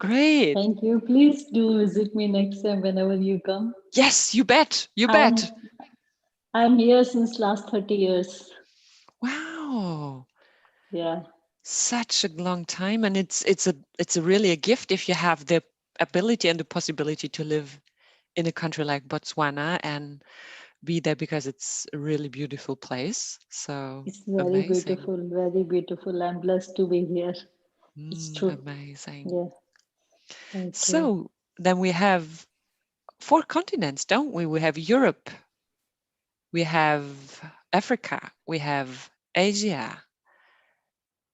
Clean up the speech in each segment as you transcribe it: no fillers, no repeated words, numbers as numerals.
Great. Thank you. Please do visit me next time whenever you come. Yes, you bet. You I'm bet. I'm here since last 30 years. Wow. Yeah. Such a long time. And it's really a gift if you have the ability and the possibility to live in a country like Botswana and be there because it's a really beautiful place. So It's very amazing. beautiful, very beautiful. I'm blessed to be here. It's true. Amazing. Yeah. Thank you. So then we have 4 continents, don't we? We have Europe, we have Africa, we have Asia.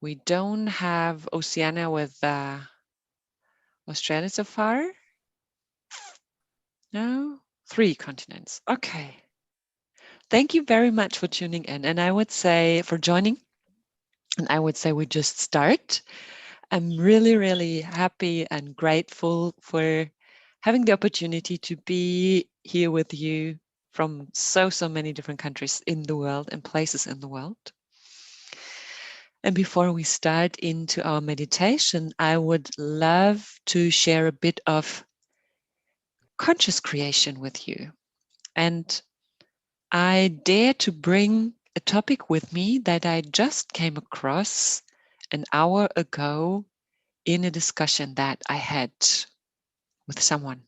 We don't have Oceania with Australia so far. No, 3 continents. Okay. Thank you very much for tuning in. And I would say for joining, and I would say we just start. I'm really, really happy and grateful for having the opportunity to be here with you from so many different countries in the world and places in the world. And before we start into our meditation, I would love to share a bit of conscious creation with you. And I dare to bring a topic with me that I just came across an hour ago in a discussion that I had with someone.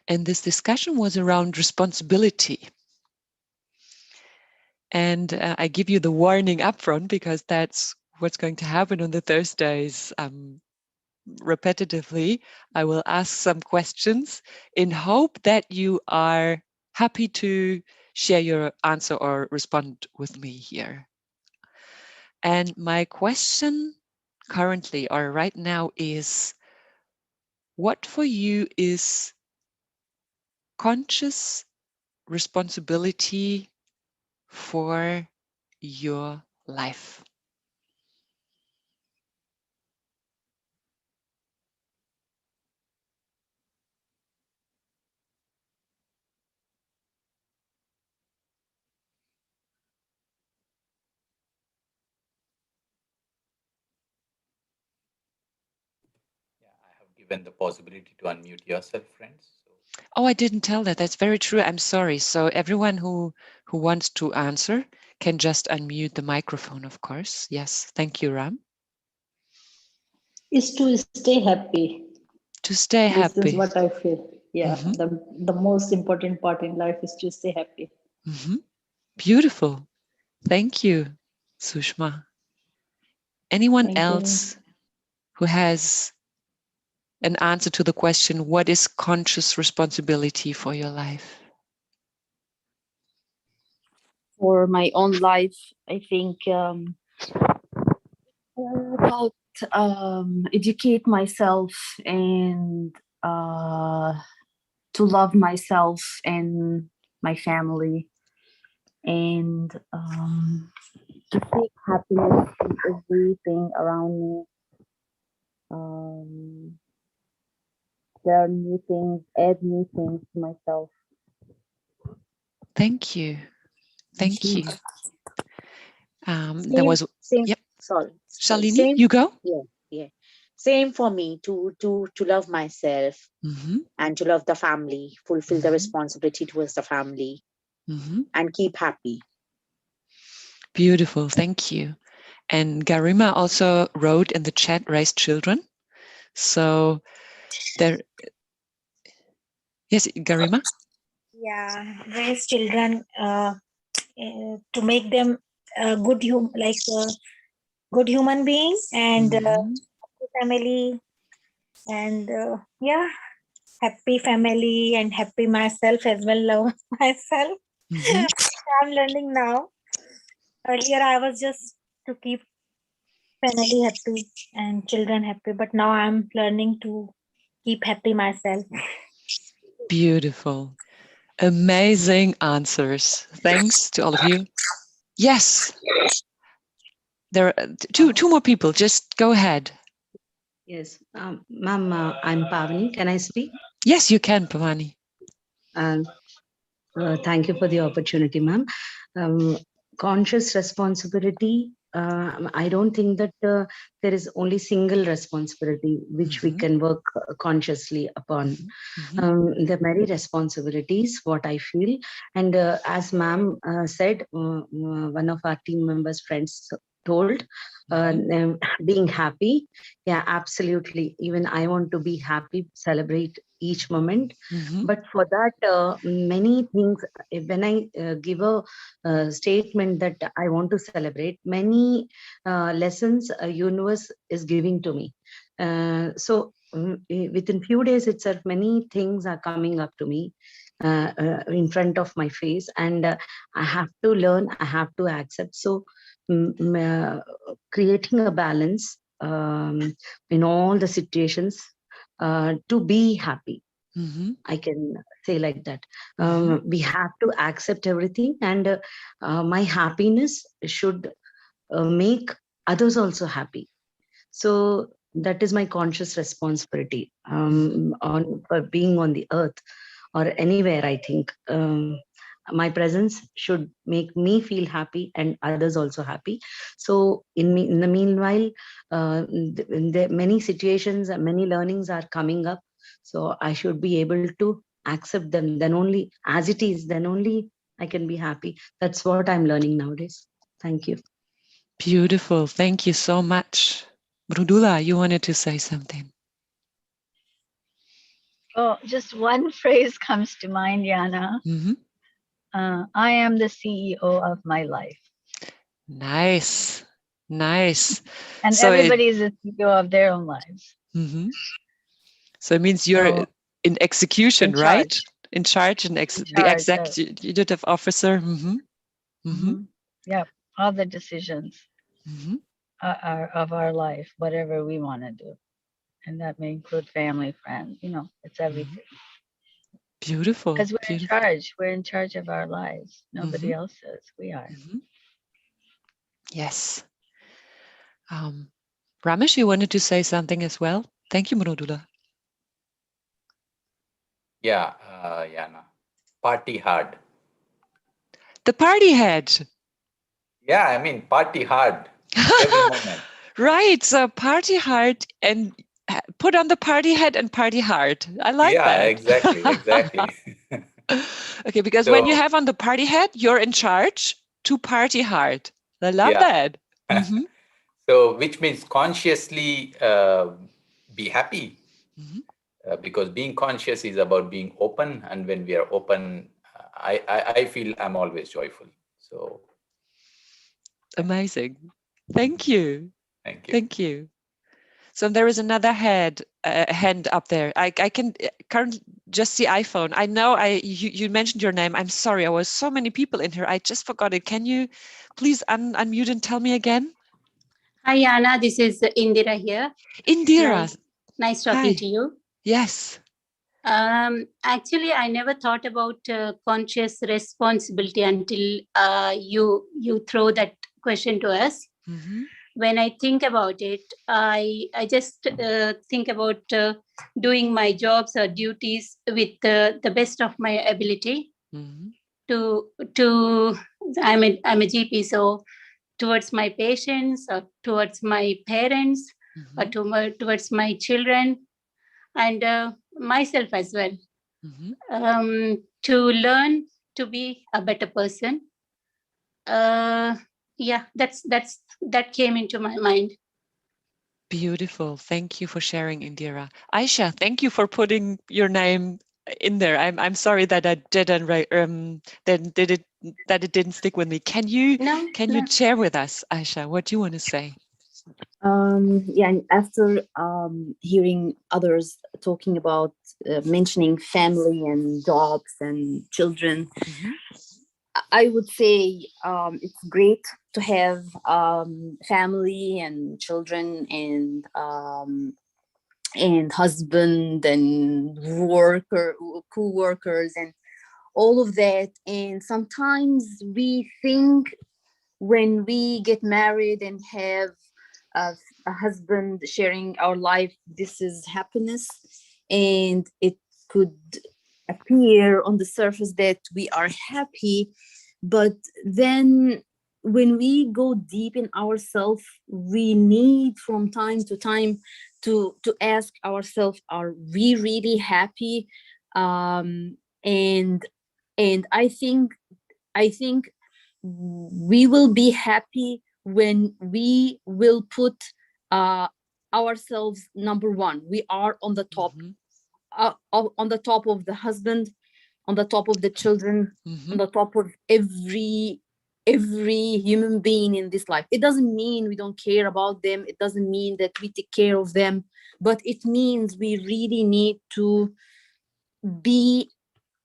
And this discussion was around responsibility. And I give you the warning upfront because that's what's going to happen on the Thursdays. Repetitively, I will ask some questions in hope that you are happy to share your answer or respond with me here. And my question currently or right now is, what for you is conscious responsibility for your life? Yeah, I have given the possibility to unmute yourself, friends. So, Oh, I didn't tell that. That's very true. I'm sorry. So everyone who wants to answer can just unmute the microphone, of course. Yes. Thank you, Ram. Is to stay happy. To stay This is happy. what I feel. Yeah. Mm-hmm. The most important part in life is to stay happy. Mm-hmm. Beautiful. Thank you, Sushma. Anyone Thank you. else who has an answer to the question, what is conscious responsibility for your life? For my own life, I think about educate myself and to love myself and my family and to seek happiness in everything around me. Learn new things, add new things to myself. Thank you. Thank you. There Same, was, same. yep. Sorry, Shalini, same. you go. Yeah, yeah. Same for me to love myself Mm-hmm. and to love the family, fulfill the Mm-hmm. responsibility towards the family, Mm-hmm. and keep happy. Beautiful. Thank you. And Garima also wrote in the chat, raise children. So there, yes, Garima. Yeah, raise children to make them good human beings and Mm-hmm. family and yeah, happy family and happy myself as well. Love myself. Mm-hmm. I'm learning now. Earlier, I was just to keep family happy and children happy, but now I'm learning to keep happy myself. Beautiful. Amazing answers. Thanks to all of you. Yes. There are two more people. Just go ahead. Yes, ma'am, I'm Pavani. Can I speak? Yes, you can, Pavani. Thank you for the opportunity, ma'am. Conscious responsibility I don't think that there is only single responsibility which we can work consciously upon. There are many responsibilities, what I feel. And as ma'am said, one of our team members' friends told, being happy. Yeah, absolutely. Even I want to be happy, celebrate each moment. But for that, many things, when I give a statement that I want to celebrate, many lessons universe is giving to me. So within few days itself, many things are coming up to me in front of my face, and I have to learn, I have to accept. So creating a balance in all the situations to be happy. I can say like that. We have to accept everything, and my happiness should make others also happy. So that is my conscious responsibility on for being on the earth or anywhere. I think my presence should make me feel happy and others also happy. So in the meanwhile, many situations, many learnings are coming up. So I should be able to accept them. Then only as it is, then only I can be happy. That's what I'm learning nowadays. Thank you. Beautiful. Thank you so much. Brudula, you wanted to say something. Oh, just one phrase comes to mind, Jana. I am the CEO of my life. Nice. Nice. And So everybody is the CEO of their own lives. So it means you're in execution, in right? charge. In charge and In the charge, executive officer. Yeah, all the decisions are of our life, whatever we want to do. And that may include family, friends, it's everything. Beautiful. Because we're in charge. We're in charge of our lives. Nobody else is. We are. Yes. Ramesh, you wanted to say something as well? Thank you, Mrodula. Yeah, Jana. Party hard. The party head. Yeah, I mean, party hard every moment. Right. So party hard and put on the party hat and party hard. I like that. Exactly. Okay, because when you have on the party hat, you're in charge to party hard. I love that. So, which means consciously be happy, because being conscious is about being open, and when we are open, I feel I'm always joyful. So amazing. Thank you. Thank you. Thank you. So there is another hand up there. I can currently just see iPhone. I know you mentioned your name. I'm sorry. I was so many people in here. I just forgot it. Can you please unmute and tell me again? Hi, Jana. This is Indira here. Indira. Nice talking to you. Yes. Actually, I never thought about conscious responsibility until you throw that question to us. When I think about it, I just think about doing my jobs or duties with the best of my ability. I'm a GP, so towards my patients or towards my parents or towards my children and myself as well, to learn to be a better person. That came into my mind. Beautiful. Thank you for sharing, Indira. Aisha, thank you for putting your name in there. I'm sorry that I didn't that it didn't stick with me. Can you share with us, Aisha, what you want to say? And after hearing others talking about mentioning family and jobs and children, I would say it's great to have family and children and husband and co-workers and all of that. And sometimes we think when we get married and have a husband sharing our life, this is happiness, and it could appear on the surface that we are happy, but then when we go deep in ourselves, we need from time to time to ask ourselves, are we really happy? And I think we will be happy when we will put uh, ourselves number one. We are on the top, on the top of the husband, on the top of the children, on the top of every human being in this life. It doesn't mean we don't care about them. It doesn't mean that we take care of them, but it means we really need to be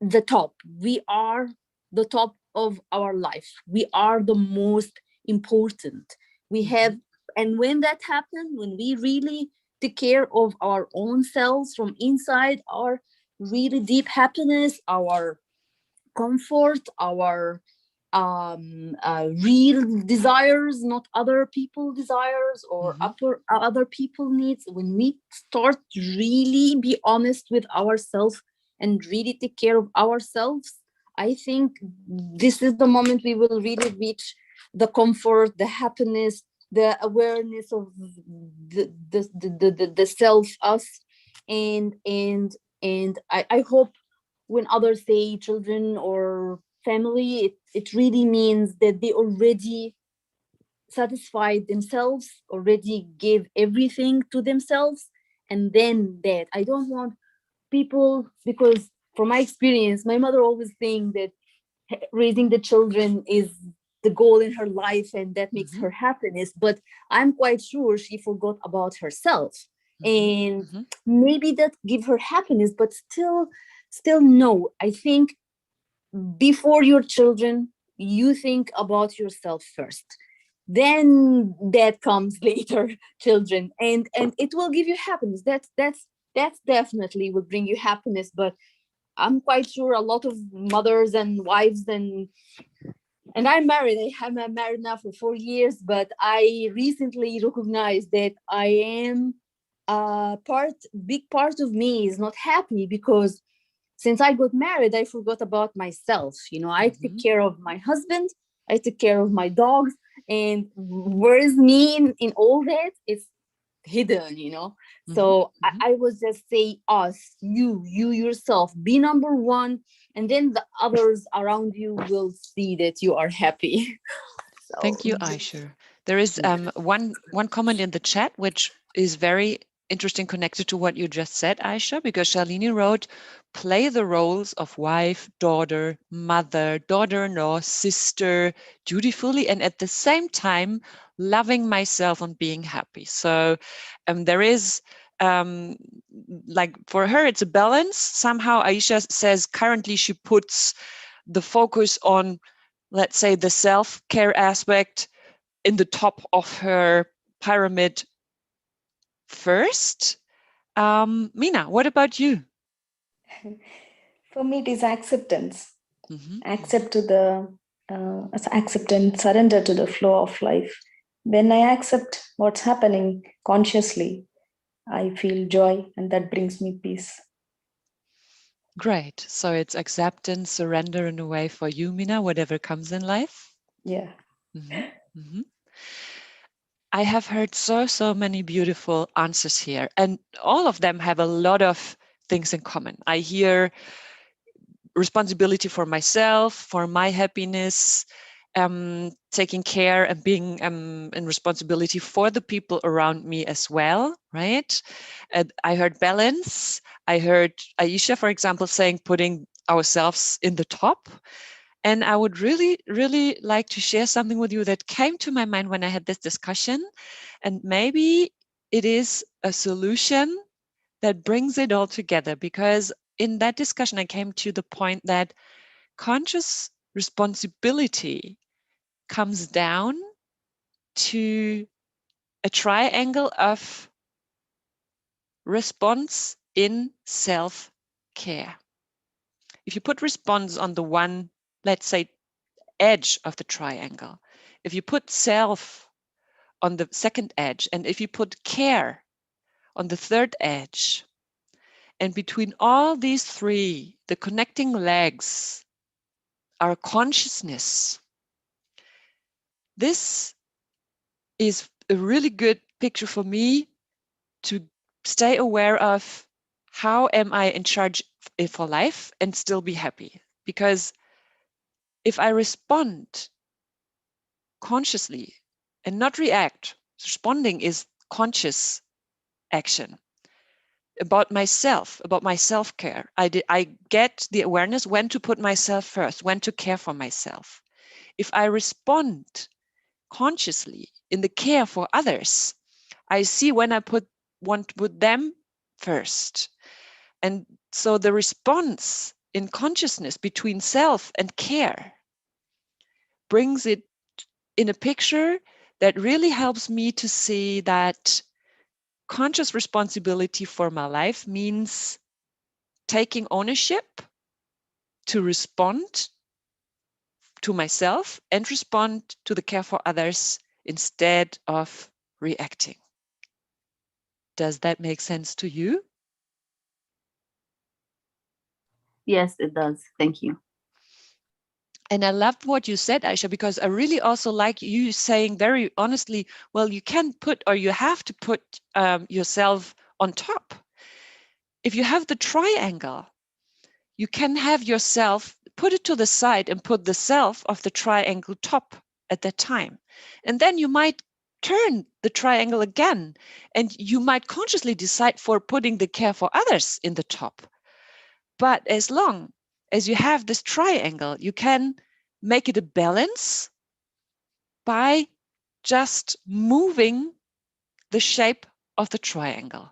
the top. We are the top of our life. We are the most important. We have, and when that happens, when we really take care of our own selves from inside, our really deep happiness, our comfort, our real desires, not other people desires or other people needs. When we start really be honest with ourselves and really take care of ourselves, I think this is the moment we will really reach the comfort, the happiness, the awareness of the self us. And I hope when others say children or family, it really means that they already satisfied themselves, already gave everything to themselves. And then that I don't want people, because from my experience, my mother always saying that raising the children is the goal in her life and that makes her happiness. But I'm quite sure she forgot about herself. And maybe that give her happiness, but still no. I think before your children, you think about yourself first, then that comes later, children, and it will give you happiness. That's definitely will bring you happiness. But I'm quite sure a lot of mothers and wives, and I'm married. I'm married now for 4 years, but I recently recognized that I am big part of me is not happy, because since I got married, I forgot about myself. I took care of my husband, I took care of my dogs, and where is me in all that? It's hidden. So I was just say us, you yourself, be number one, and then the others around you will see that you are happy. So, thank you, Aisha. There is one comment in the chat which is very interesting, connected to what you just said, Aisha, because Shalini wrote, play the roles of wife, daughter, mother, daughter-in-law, sister dutifully, and at the same time loving myself and being happy. So there is like for her it's a balance. Somehow Aisha says currently she puts the focus on, let's say, the self-care aspect in the top of her pyramid first. Mina, what about you? For me, it is acceptance. Accept and surrender to the flow of life. When I accept what's happening consciously, I feel joy, and that brings me peace. Great. So it's acceptance, surrender in a way for you, Mina, whatever comes in life. Yeah. I have heard so many beautiful answers here, and all of them have a lot of things in common. I hear responsibility for myself, for my happiness, taking care and being in responsibility for the people around me as well, right? I heard balance. I heard Aisha, for example, saying putting ourselves in the top. And I would really, really like to share something with you that came to my mind when I had this discussion. And maybe it is a solution that brings it all together, because in that discussion, I came to the point that conscious responsibility comes down to a triangle of response in self-care. If you put response on the one, let's say, edge of the triangle, if you put self on the second edge, and if you put care on the third edge, and between all these three, the connecting legs, our consciousness, This is a really good picture for me to stay aware of how am I in charge for life and still be happy. Because if I respond consciously and not react, responding is conscious action about myself, about my self-care. I get the awareness when to put myself first, when to care for myself. If I respond consciously in the care for others, I see when I want to put them first. And so the response in consciousness between self and care brings it in a picture that really helps me to see that conscious responsibility for my life means taking ownership to respond to myself and respond to the care for others instead of reacting. Does that make sense to you? Yes, it does. Thank you. And I loved what you said, Aisha, because I really also like you saying very honestly, well, you can put or you have to put yourself on top. If you have the triangle, you can have yourself, put it to the side and put the self of the triangle top at that time. And then you might turn the triangle again and you might consciously decide for putting the care for others in the top. But as long as you have this triangle, you can make it a balance by just moving the shape of the triangle.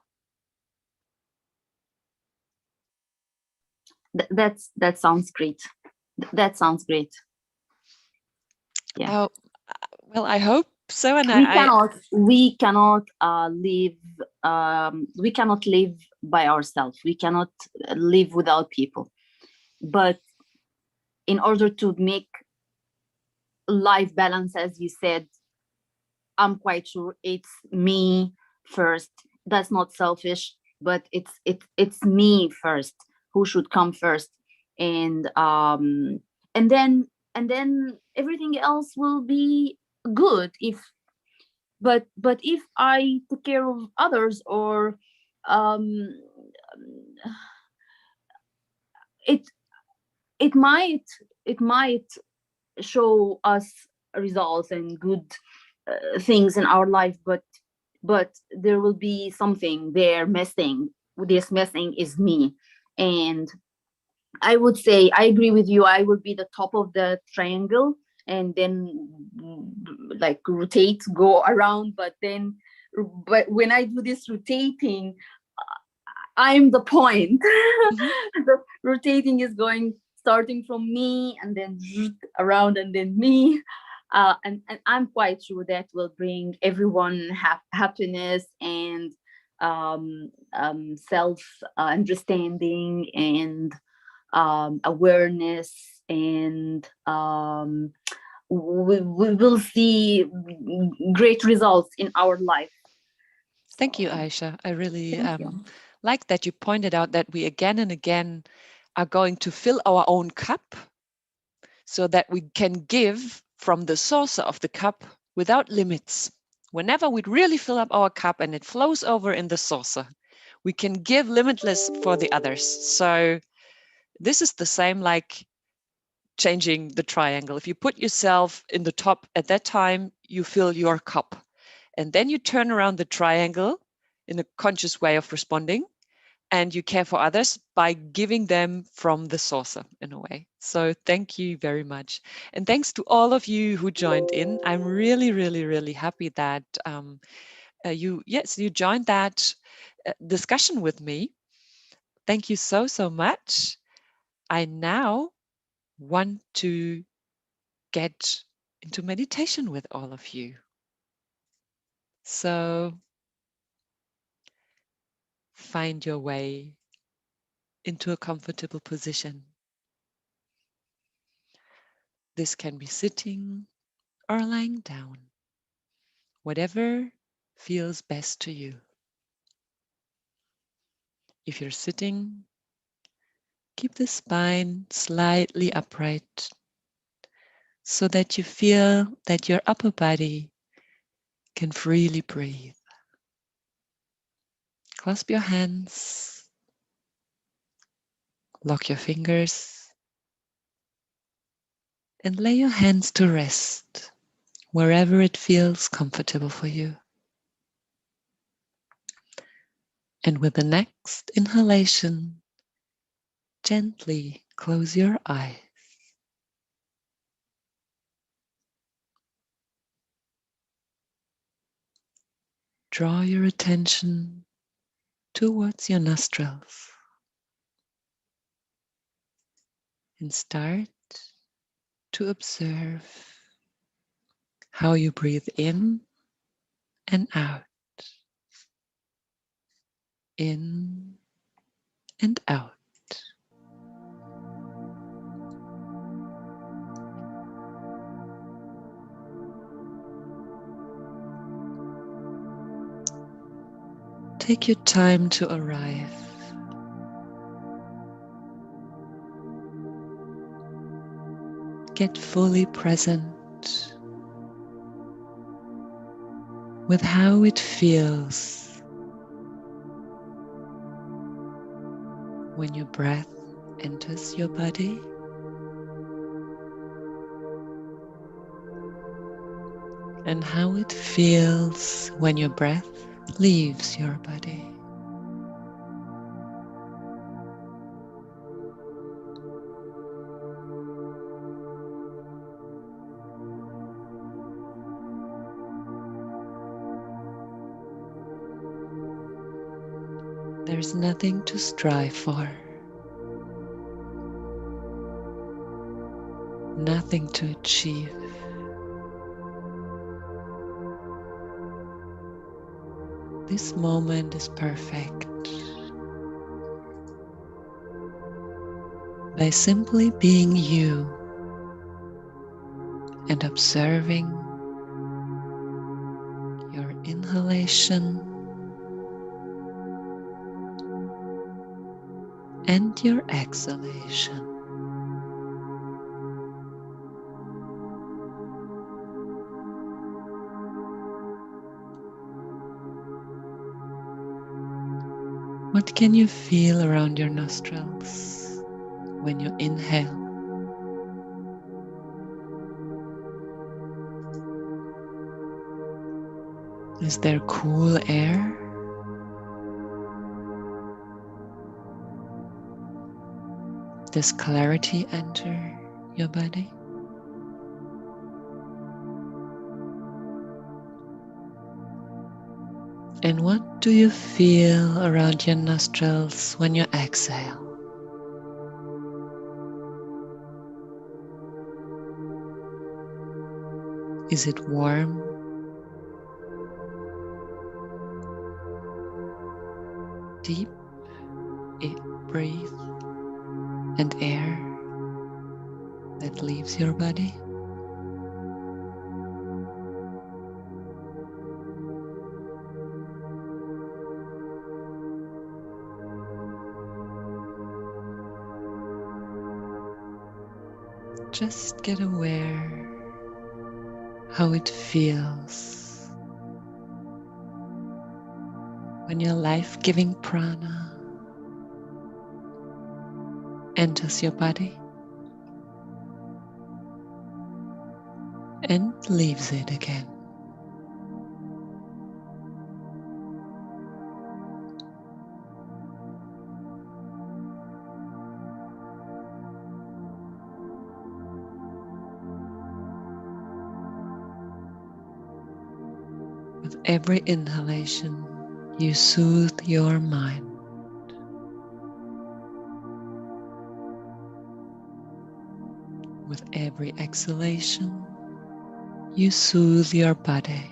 That sounds great. That sounds great. Yeah. Well, I hope so. And we cannot live. We cannot live by ourselves. We cannot live without people. But in order to make life balance, as you said, I'm quite sure it's me first. That's not selfish, but it's me first who should come first, and then everything else will be good. But if I take care of others, or um, it it might show us results and good things in our life, but there will be something there missing. This missing is me. And I would say I agree with you. I would be the top of the triangle, and then like rotate, go around. But when I do this rotating, I'm the point. The rotating is starting from me, and then around, and then me. And I'm quite sure that will bring everyone happiness and self understanding and awareness, and we will see great results in our life. Thank you, Aisha. I really like that you pointed out that we again and again are going to fill our own cup so that we can give from the saucer of the cup without limits. Whenever we really fill up our cup and it flows over in the saucer, we can give limitless for the others. So this is the same like changing the triangle. If you put yourself in the top at that time, you fill your cup. And then you turn around the triangle in a conscious way of responding, and you care for others by giving them from the saucer in a way. So thank you very much. And thanks to all of you who joined in. I'm really, really, really happy that you joined that discussion with me. Thank you so, so much. I now want to get into meditation with all of you. So find your way into a comfortable position. This can be sitting or lying down, whatever feels best to you. If you're sitting, keep the spine slightly upright so that you feel that your upper body can freely breathe. Clasp your hands, lock your fingers, and lay your hands to rest wherever it feels comfortable for you. And with the next inhalation, gently close your eyes. Draw your attention towards your nostrils and start to observe how you breathe in and out, in and out. Take your time to arrive. Get fully present with how it feels when your breath enters your body and how it feels when your breath leaves your body. There's nothing to strive for, nothing to achieve. This moment is perfect. By simply being you and observing your inhalation and your exhalation. What can you feel around your nostrils when you inhale? Is there cool air? Does clarity enter your body? And what do you feel around your nostrils when you exhale? Is it warm? Deep breath and air that leaves your body? Just get aware how it feels when your life-giving prana enters your body and leaves it again. With every inhalation, you soothe your mind. With every exhalation, you soothe your body.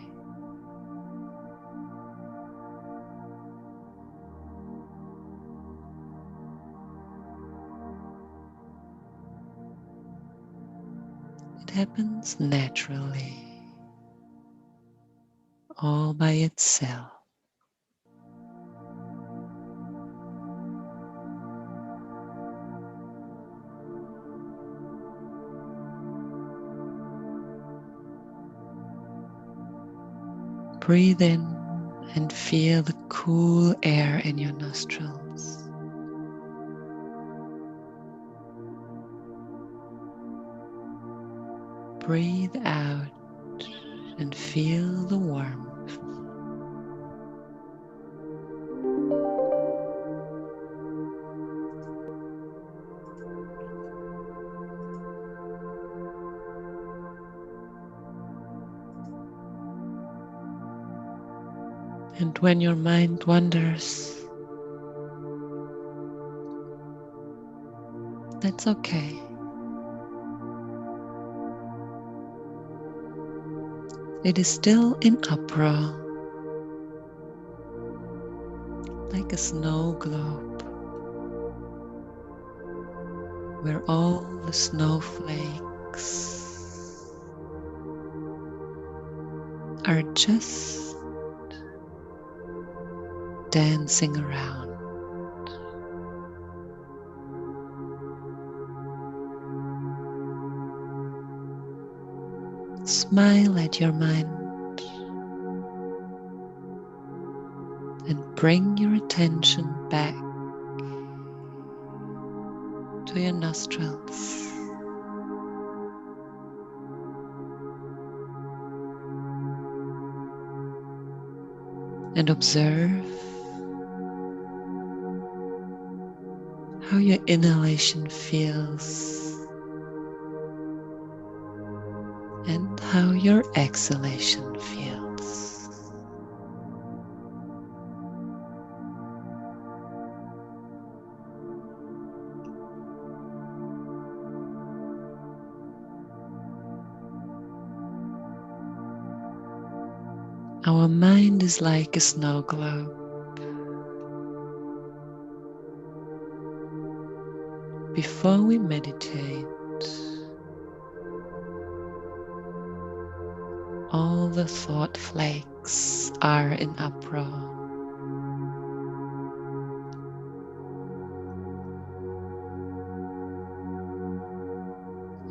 It happens naturally, all by itself. Breathe in and feel the cool air in your nostrils. Breathe out and feel the warmth. And when your mind wanders, that's okay. It is still in uproar, like a snow globe, where all the snowflakes are just dancing around. Smile at your mind and bring your attention back to your nostrils. And observe how your inhalation feels and how your exhalation feels. Our mind is like a snow globe. Before we meditate, all the thought flakes are in uproar.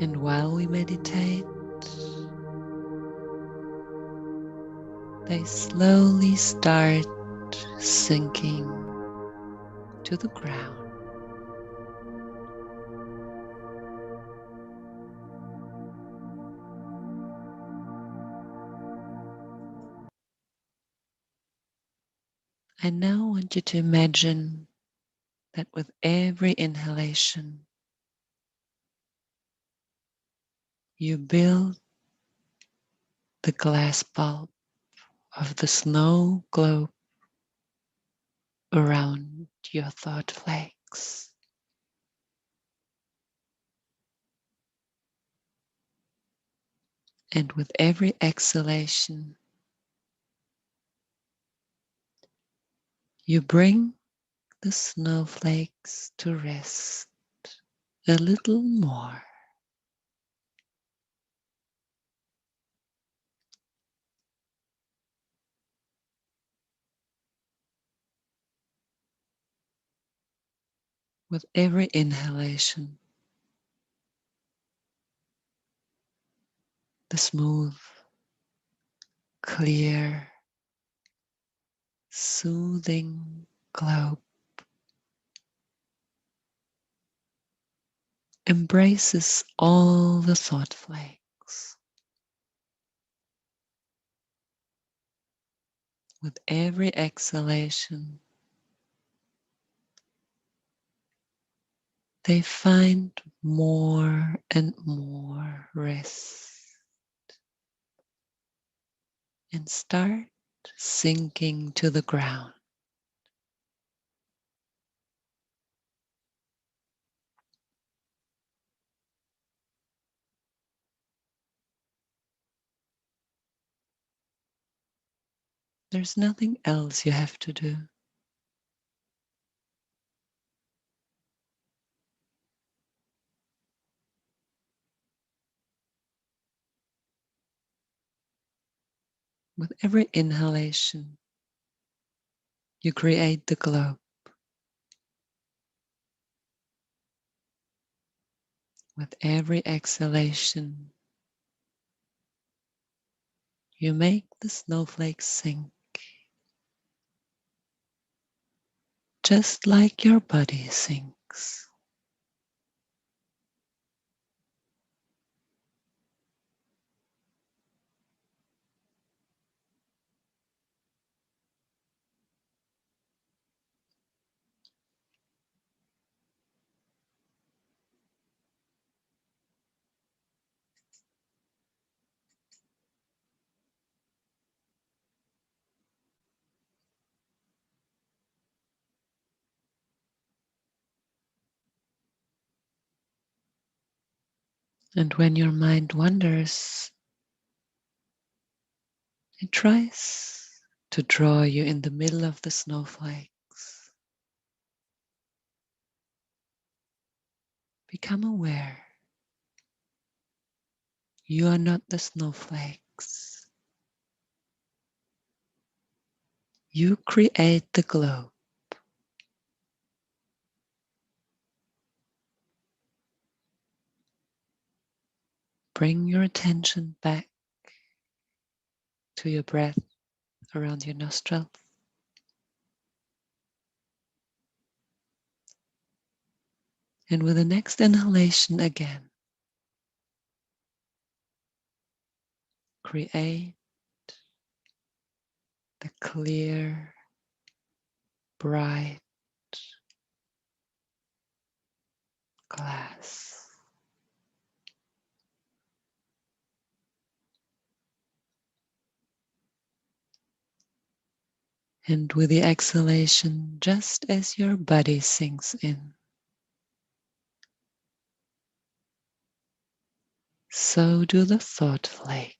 And while we meditate, they slowly start sinking to the ground. I now want you to imagine that with every inhalation, you build the glass bulb of the snow globe around your thought flakes. And with every exhalation, you bring the snowflakes to rest a little more. With every inhalation, the smooth, clear, soothing globe embraces all the thought flakes. With every exhalation, they find more and more rest and start sinking to the ground. There's nothing else you have to do. With every inhalation, you create the globe. With every exhalation, You make the snowflakes sink, just like your body sinks. And when your mind wanders, it tries to draw you in the middle of the snowflakes. Become aware. You are not the snowflakes. You create the globe. Bring your attention back to your breath around your nostrils. And with the next inhalation again, create the clear, bright glass. And with the exhalation, just as your body sinks in, so do the thought flakes.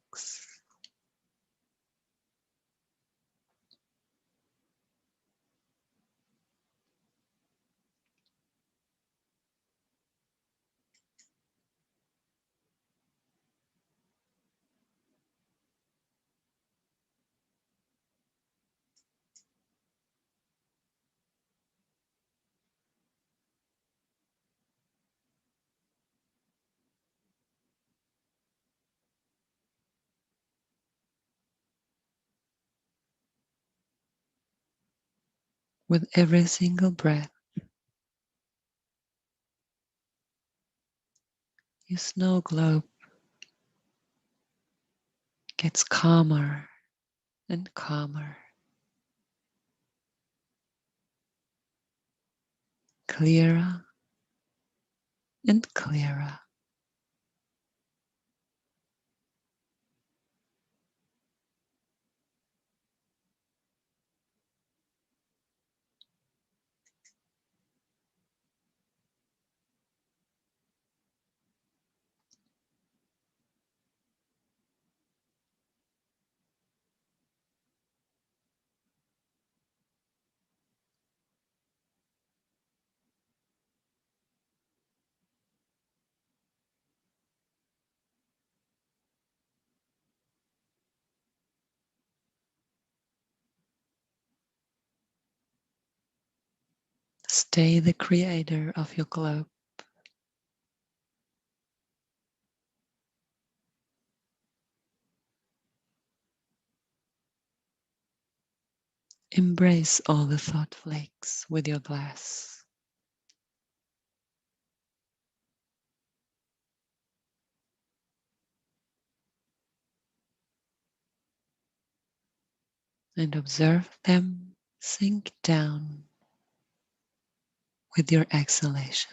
With every single breath, your snow globe gets calmer and calmer, clearer and clearer. Stay the creator of your globe. Embrace all the thought flakes with your glass. And observe them sink down with your exhalation.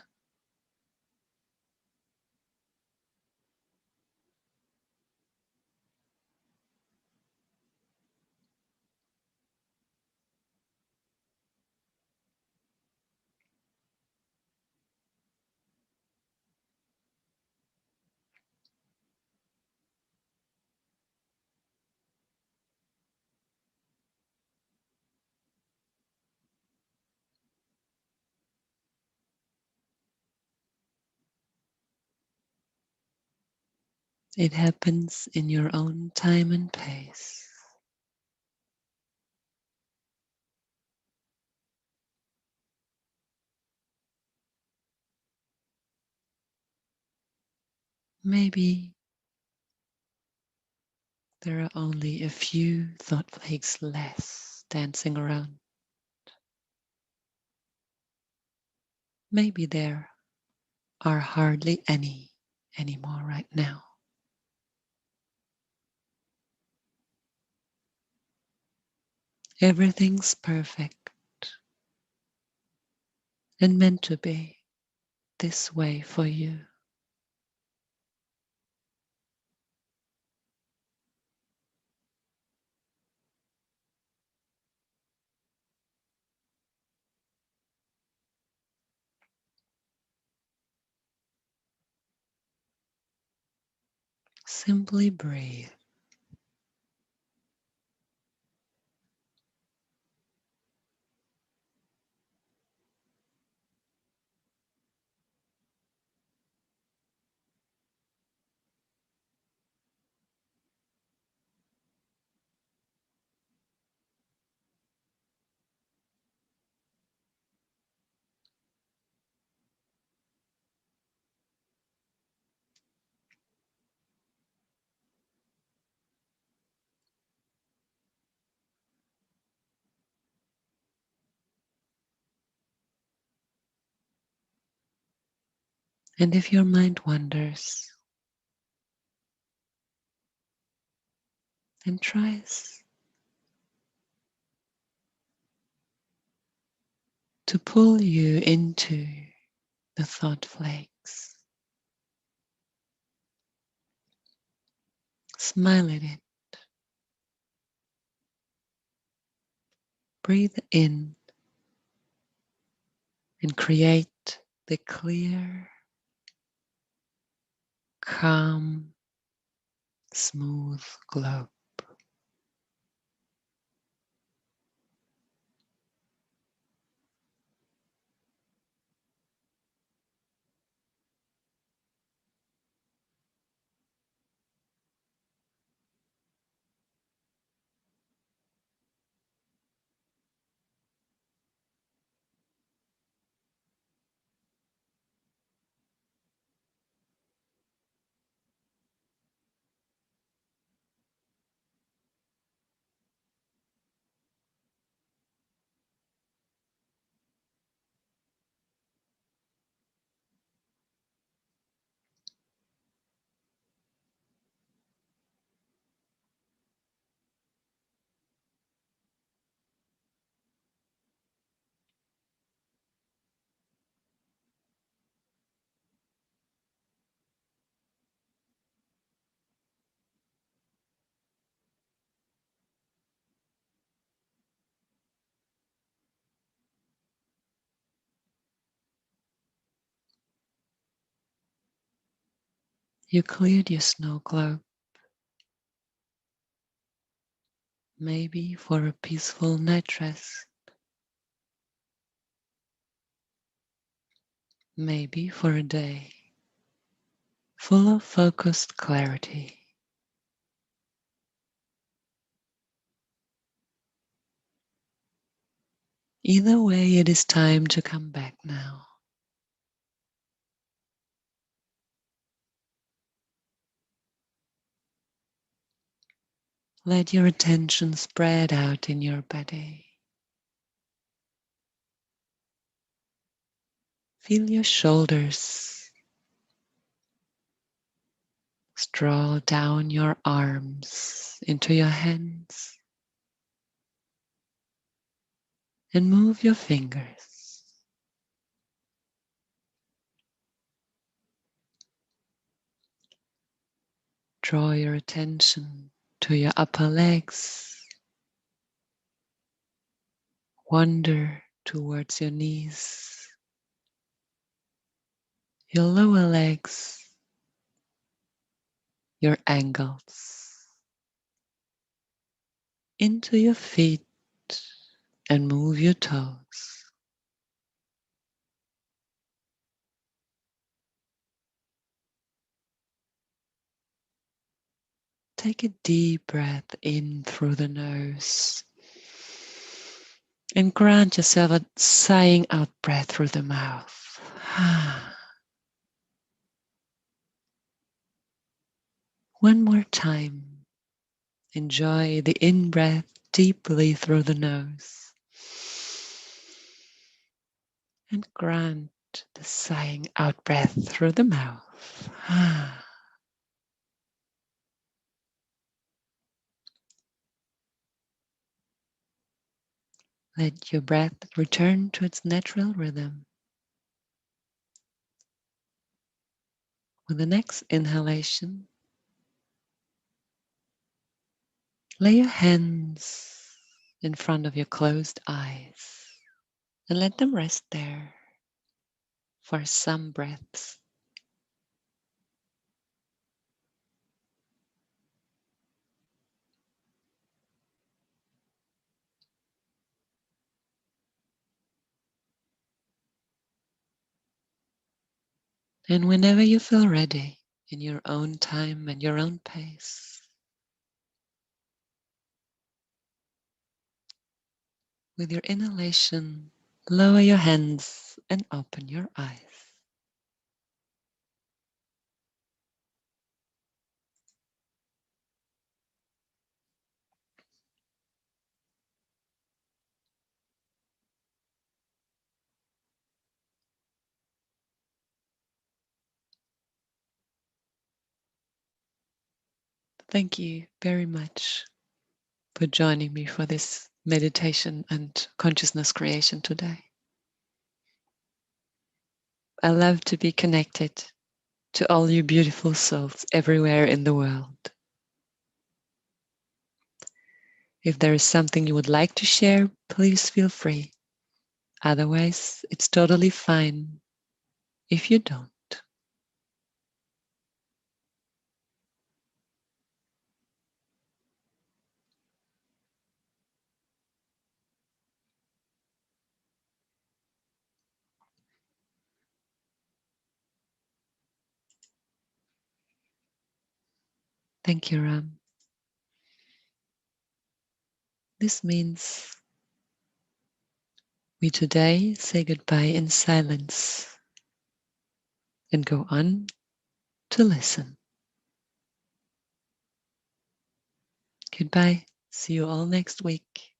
It happens in your own time and pace. Maybe There are only a few thought flakes less dancing around. Maybe there are hardly any anymore right now. Everything's perfect and meant to be this way for you. Simply breathe. And if your mind wanders and tries to pull you into the thought flakes, smile at it. Breathe in and create the clear, calm, smooth glow. You cleared your snow globe, maybe for a peaceful night rest, maybe for a day full of focused clarity. Either way, it is time to come back now. Let your attention spread out in your body. Feel your shoulders stroll down your arms into your hands and move your fingers. Draw your attention to your upper legs. Wander towards your knees, your lower legs, your ankles, into your feet, and move your toes. Take a deep breath in through the nose and grant yourself a sighing out breath through the mouth. One more time. Enjoy the in-breath deeply through the nose. And grant the sighing out-breath through the mouth. Let your breath return to its natural rhythm. With the next inhalation, lay your hands in front of your closed eyes and let them rest there for some breaths. And whenever you feel ready, in your own time and your own pace, with your inhalation, lower your hands and open your eyes. Thank you very much for joining me for this meditation and consciousness creation today. I love to be connected to all you beautiful souls everywhere in the world. If there is something you would like to share, please feel free. Otherwise, it's totally fine if you don't. Thank you, Ram. This means we today say goodbye in silence and go on to listen. Goodbye. See you all next week.